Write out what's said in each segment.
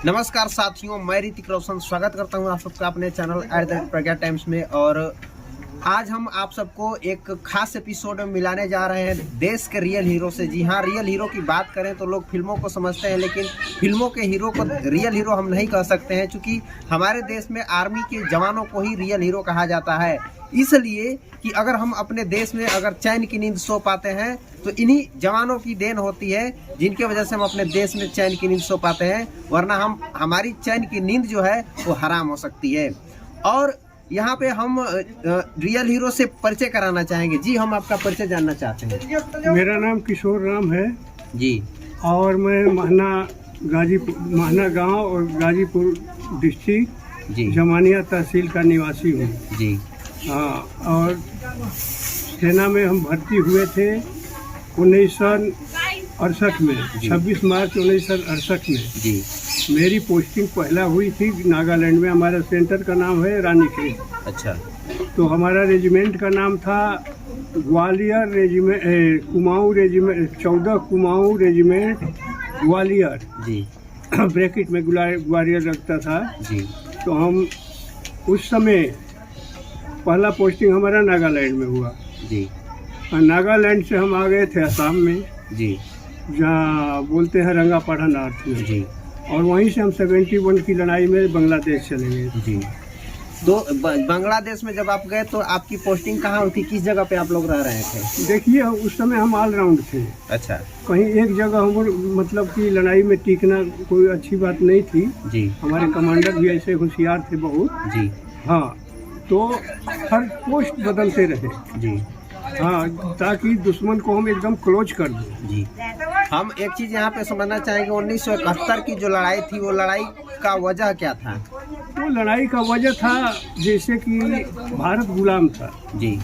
नमस्कार साथियों, मैं ऋतिक रोशन स्वागत करता हूं आप सबका अपने चैनल प्रज्ञा टाइम्स में। और आज हम आप सबको एक खास एपिसोड में मिलाने जा रहे हैं देश के रियल हीरो से। जी हाँ, रियल हीरो की बात करें तो लोग फिल्मों को समझते हैं, लेकिन फिल्मों के हीरो को रियल हीरो हम नहीं कह सकते हैं, क्योंकि हमारे देश में आर्मी के जवानों को ही रियल हीरो कहा जाता है। इसलिए कि अगर हम अपने देश में अगर चैन की नींद सो पाते हैं तो इन्हीं जवानों की देन होती है, जिनके वजह से हम अपने देश में चैन की नींद सो पाते हैं, वरना हमारी चैन की नींद जो है वो हराम हो सकती है। और यहाँ पे हम रियल हीरो से परिचय कराना चाहेंगे। जी, हम आपका परिचय जानना चाहते हैं। मेरा नाम किशोर राम है जी, और मैं महना गांव और गाजीपुर डिस्ट्रिक्ट जी जमानिया तहसील का निवासी हूँ। जी हाँ, और सेना में हम भर्ती हुए थे 1968 में, 26 मार्च 1968 में। जी, मेरी पोस्टिंग पहला हुई थी नागालैंड में। हमारा सेंटर का नाम है रानीखेत। अच्छा। तो हमारा रेजिमेंट का नाम था Gwalior regiment, Kumaon regiment, 14 Kumaon regiment Gwalior. जी, ब्रैकेट में ग्वालियर रखता था। जी, तो हम उस समय पहला पोस्टिंग हमारा नागालैंड में हुआ। जी, और नागालैंड से हम आ गए थे असम में, जी, जहाँ बोलते हैं रंगापाड़ा नॉर्थ में। जी, और वहीं से हम 71 की लड़ाई में बांग्लादेश चले गए। जी। तो बांग्लादेश में जब आप गए तो आपकी पोस्टिंग कहाँ हुई थी? किस जगह पे आप लोग रह रहे थे? देखिए, उस समय हम ऑलराउंड थे। अच्छा। कहीं एक जगह हम मतलब कि लड़ाई में टिकना कोई अच्छी बात नहीं थी। जी, हमारे कमांडर भी ऐसे होशियार थे बहुत। जी, हाँ, तो हर पोस्ट बदलते रहे। जी, हाँ, ताकि दुश्मन को हम एकदम क्लोज कर दें। जी। हम एक चीज़ यहाँ पे समझना चाहेंगे, 1971 की जो लड़ाई थी, वो लड़ाई का वजह क्या था? वो लड़ाई का वजह था जैसे कि भारत गुलाम था। जी,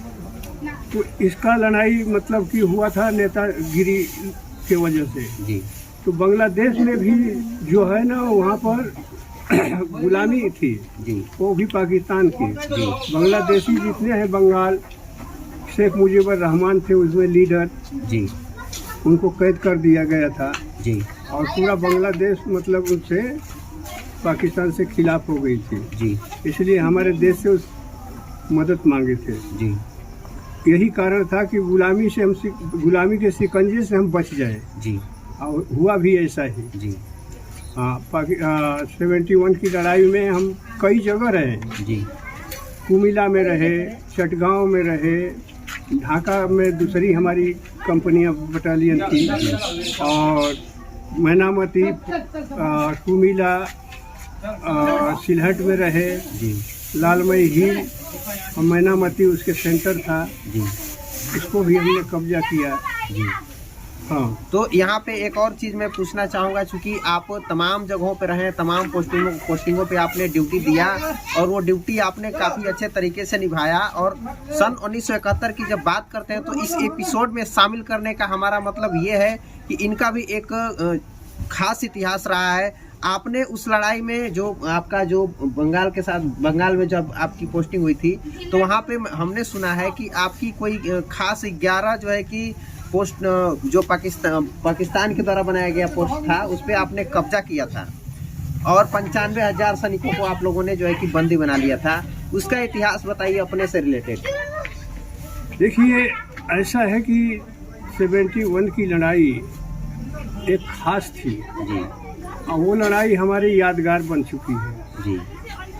तो इसका लड़ाई मतलब कि हुआ था नेतागिरी के वजह से। जी, तो बांग्लादेश में भी जो है ना, वहाँ पर गुलामी थी। जी, वो भी पाकिस्तान की। जी, बांग्लादेशी जितने हैं बंगाल, शेख मुजीबुर रहमान थे उसमें लीडर। जी, उनको कैद कर दिया गया था। जी, और पूरा बांग्लादेश मतलब उनसे पाकिस्तान से खिलाफ हो गई थी। जी, इसलिए हमारे देश से उस मदद मांगे थे। जी, यही कारण था कि गुलामी के शिकंजे से हम बच जाए। जी, और हुआ भी ऐसा ही। जी, हाँ, 71 की लड़ाई में हम कई जगह रहे। जी, कुमिला में रहे, चटगांव में रहे, ढाका में दूसरी हमारी कंपनियां बटालियन थी, और मैनामती, कुमिला, सिलहट में रहे, जी, लालमई हिल और मैनामती उसके सेंटर था। जी, इसको भी हमने कब्जा किया। जी। हाँ, तो यहाँ पे एक और चीज़ मैं पूछना चाहूँगा, चूँकि आप तमाम जगहों पे रहे, तमाम पोस्टिंगों पे आपने ड्यूटी दिया, और वो ड्यूटी आपने काफ़ी अच्छे तरीके से निभाया। और सन 1971 की जब बात करते हैं तो इस एपिसोड में शामिल करने का हमारा मतलब ये है कि इनका भी एक खास इतिहास रहा है। आपने उस लड़ाई में जो आपका जो बंगाल में जब आपकी पोस्टिंग हुई थी, तो वहाँ पे हमने सुना है कि आपकी कोई खास 11 जो है कि पोस्ट जो पाकिस्तान के द्वारा बनाया गया पोस्ट था, उस पर आपने कब्जा किया था, और 95,000 सैनिकों को आप लोगों ने जो है कि बंदी बना लिया था। उसका इतिहास बताइए अपने से रिलेटेड। देखिए, ऐसा है कि 71 की लड़ाई एक खास थी। जी, और वो लड़ाई हमारी यादगार बन चुकी है। जी,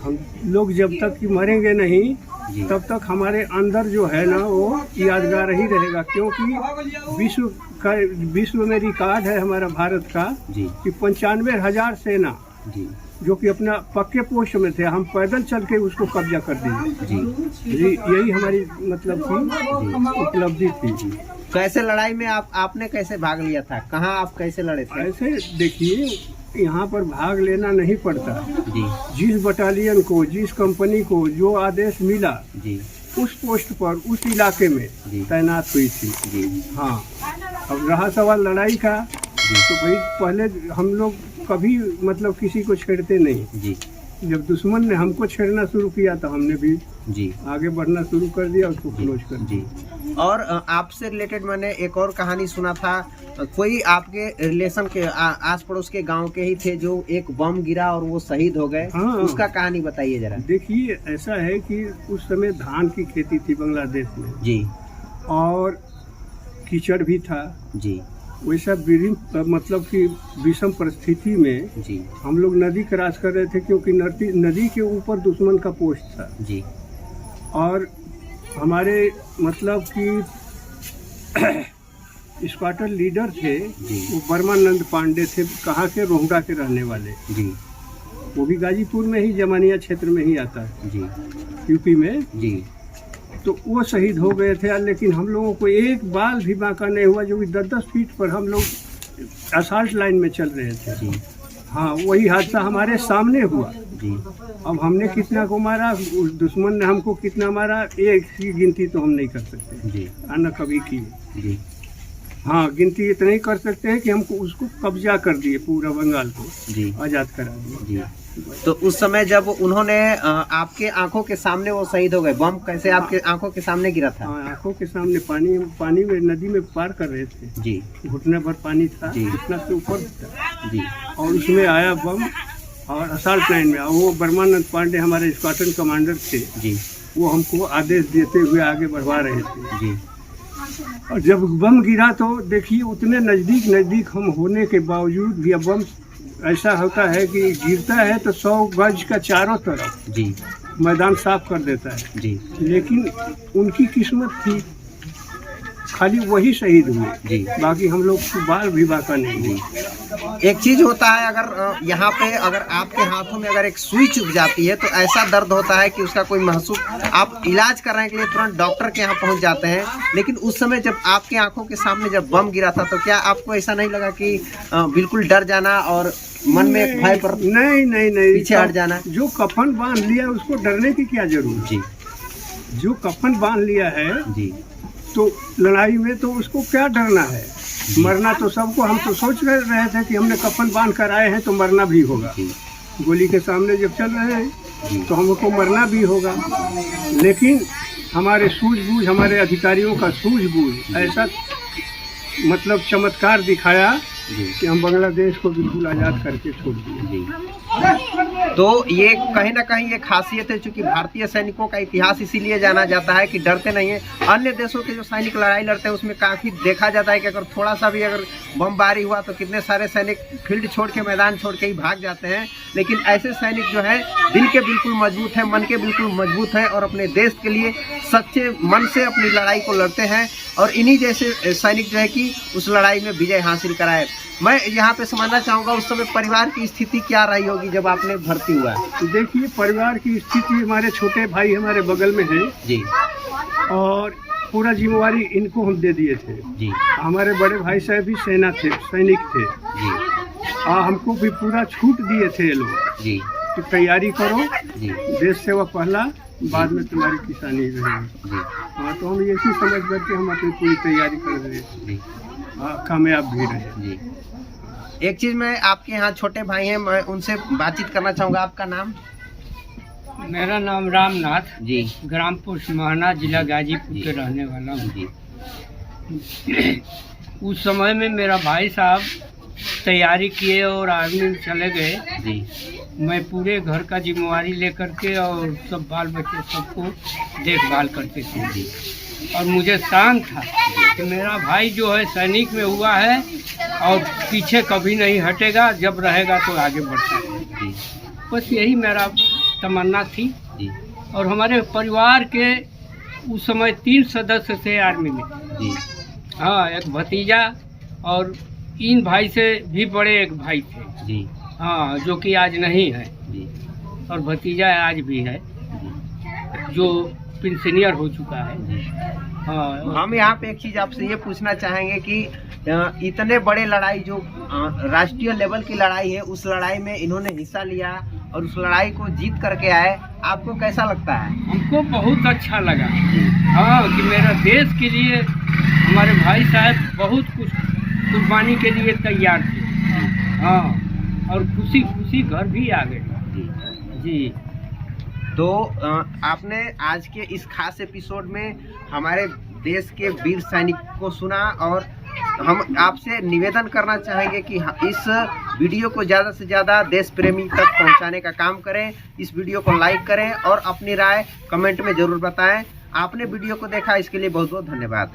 हम लोग जब तक कि मरेंगे नहीं, जी, तब तक हमारे अंदर जो है ना, वो यादगार ही रहेगा। क्योंकि विश्व में रिकॉर्ड है हमारा भारत का जी, कि 95,000 सेना, जी, जो कि अपना पक्के पोस्ट में थे, हम पैदल चल के उसको कब्जा कर दिए। जी, यही हमारी मतलब की उपलब्धि थी। कैसे लड़ाई में आपने कैसे भाग लिया था? कहाँ आप कैसे लड़े थे? ऐसे देखिए, यहाँ पर भाग लेना नहीं पड़ता। जी, जिस बटालियन को, जिस कंपनी को जो आदेश मिला, जी, उस पोस्ट पर, उस इलाके में जी, तैनात हुई थी। जी, हाँ, अब रहा सवाल लड़ाई का, तो भाई पहले हम लोग कभी मतलब किसी को छेड़ते नहीं। जी, जब दुश्मन ने हमको छेड़ना शुरू किया तो हमने भी जी, आगे बढ़ना शुरू कर दिया, उसको क्लोज कर जी। दिया। और आपसे रिलेटेड मैंने एक और कहानी सुना था, कोई आपके रिलेशन के आस पड़ोस के गांव के ही थे जो एक बम गिरा और वो शहीद हो गए। हाँ। उसका कहानी बताइए जरा। देखिए, ऐसा है कि उस समय धान की खेती थी बांग्लादेश में जी और कीचड़ भी था जी वैसा मतलब कि विषम परिस्थिति में जी हम लोग नदी क्रॉस कर रहे थे, क्योंकि नदी के ऊपर दुश्मन का पोस्ट था जी। और हमारे मतलब कि स्क्वाटर लीडर थे जी। वो परमानंद पांडे थे, कहाँ के, रोहंगा के रहने वाले जी वो भी गाजीपुर में ही, जमानिया क्षेत्र में ही आता है, जी यूपी में। जी। तो वो शहीद हो गए थे, लेकिन हम लोगों को एक बाल भी बांका नहीं हुआ, जो कि 10-10 फीट पर हम लोग असॉल्ट लाइन में चल रहे थे जी। हाँ, वही हादसा हमारे सामने हुआ जी। अब हमने कितना को मारा, उस दुश्मन ने हमको कितना मारा, एक की गिनती तो हम नहीं कर सकते जी न कभी की। जी। हाँ, गिनती इतना ही कर सकते हैं कि हमको उसको कब्जा कर दिए, पूरा बंगाल को जी आज़ाद करा दिया जी। तो उस समय जब उन्होंने आपके आंखों के सामने वो शहीद हो गए, बम कैसे आपके आंखों के सामने गिरा था? हाँ, आंखों के सामने पानी में, नदी में पार कर रहे थे जी। घुटने भर पानी था, जी। इतना से ऊपर था जी। और उसमें आया बम और असॉल्ट लाइन में। वो परमानंद पांडे हमारे स्क्वाड्रन कमांडर थे जी। वो हमको आदेश देते हुए आगे बढ़वा रहे थे जी। और जब बम गिरा तो देखिए उतने नज़दीक हम होने के बावजूद भी, अब बम ऐसा होता है कि गिरता है तो 100 गज का चारों तरफ जी मैदान साफ कर देता है, जी। लेकिन उनकी किस्मत थी खाली वही शहीद हुए, जी। बाकी हम लोग को बाल भी बाका नहीं जी। एक चीज होता है, अगर यहाँ पे अगर आपके हाथों में अगर एक सुई चुभ जाती है तो ऐसा दर्द होता है कि उसका कोई महसूस, आप इलाज कराने के लिए तुरंत डॉक्टर के यहाँ पहुँच जाते हैं, लेकिन उस समय जब आपके आंखों के सामने जब बम गिरा था तो क्या आपको ऐसा नहीं लगा कि बिल्कुल डर जाना और मन में एक भय पर नहीं पीछे हट जाना? जो कफन बांध लिया उसको डरने की क्या जरूरत? जी। जो कफन बांध लिया है जी तो लड़ाई में तो उसको क्या डरना है? मरना तो सबको, हम तो सोच रहे थे कि हमने कफन बांध कर आए हैं तो मरना भी होगा, गोली के सामने जब चल रहे हैं तो हमको मरना भी होगा, लेकिन हमारे सूझबूझ, हमारे अधिकारियों का सूझबूझ ऐसा मतलब चमत्कार दिखाया कि हम बांग्लादेश को बिल्कुल आज़ाद करके छोड़ दिए। तो ये कहीं ना कहीं ये खासियत है, चूंकि भारतीय सैनिकों का इतिहास इसीलिए जाना जाता है कि डरते नहीं है। अन्य देशों के जो सैनिक लड़ाई लड़ते हैं उसमें काफ़ी देखा जाता है कि अगर थोड़ा सा भी अगर बमबारी हुआ तो कितने सारे सैनिक फील्ड छोड़ के, मैदान छोड़ के ही भाग जाते हैं, लेकिन ऐसे सैनिक जो है दिल के बिल्कुल मजबूत है, मन के बिल्कुल मजबूत है और अपने देश के लिए सच्चे मन से अपनी लड़ाई को लड़ते हैं और इन्हीं जैसे सैनिक जो है कि उस लड़ाई में विजय हासिल कराए। मैं यहाँ पे समझना चाहूँगा उस समय परिवार की स्थिति क्या रही होगी जब आपने भर्ती हुआ? तो देखिए, परिवार की स्थिति, हमारे छोटे भाई हमारे बगल में हैं जी और पूरा जिम्मेवारी इनको हम दे दिए थे जी। हमारे बड़े भाई साहब भी सैनिक थे जी। हमको भी पूरा छूट दिए थे ये लोग जी। कि तैयारी करो जी। देश सेवा पहला, बाद में तुम्हारी किसानी रहेगी। जी। हाँ, तो हम यही समझ करके हम अपनी पूरी तैयारी कर रहे थे, कामयाब भी रहे जी। एक चीज मैं आपके यहाँ छोटे भाई हैं, मैं उनसे बातचीत करना चाहूँगा। आपका नाम? मेरा नाम रामनाथ जी। ग्राम पुष्महना, जिला गाजीपुर के रहने वाला हूँ जी। उस समय में मेरा भाई साहब तैयारी किए और आर्मी में चले गए जी। मैं पूरे घर का जिम्मेवारी लेकर के और सब बाल बच्चे सबको देखभाल करते थे जी। और मुझे शान था कि मेरा भाई जो है सैनिक में हुआ है और पीछे कभी नहीं हटेगा, जब रहेगा तो आगे बढ़ता है। जी। बस यही मेरा तमन्ना थी। जी। और हमारे परिवार के उस समय 3 सदस्य थे आर्मी में। जी। हाँ, एक भतीजा और इन भाई से भी बड़े एक भाई थे जी। हाँ, जो कि आज नहीं है जी। और भतीजा आज भी है जी। जो पेंशनियर हो चुका है। जी। हाँ, हम यहाँ पे एक चीज आपसे ये पूछना चाहेंगे कि इतने बड़े लड़ाई जो राष्ट्रीय लेवल की लड़ाई है, उस लड़ाई में इन्होंने हिस्सा लिया और उस लड़ाई को जीत करके आए, आपको कैसा लगता है? हमको बहुत अच्छा लगा हाँ कि मेरा देश के लिए हमारे भाई साहब बहुत कुछ कुर्बानी के लिए तैयार थे। हाँ, और खुशी खुशी घर भी आ गए। जी। तो आपने आज के इस खास एपिसोड में हमारे देश के वीर सैनिक को सुना। और हम आपसे निवेदन करना चाहेंगे कि इस वीडियो को ज़्यादा से ज़्यादा देश प्रेमी तक पहुंचाने का काम करें। इस वीडियो को लाइक करें और अपनी राय कमेंट में ज़रूर बताएं। आपने वीडियो को देखा इसके लिए बहुत बहुत धन्यवाद।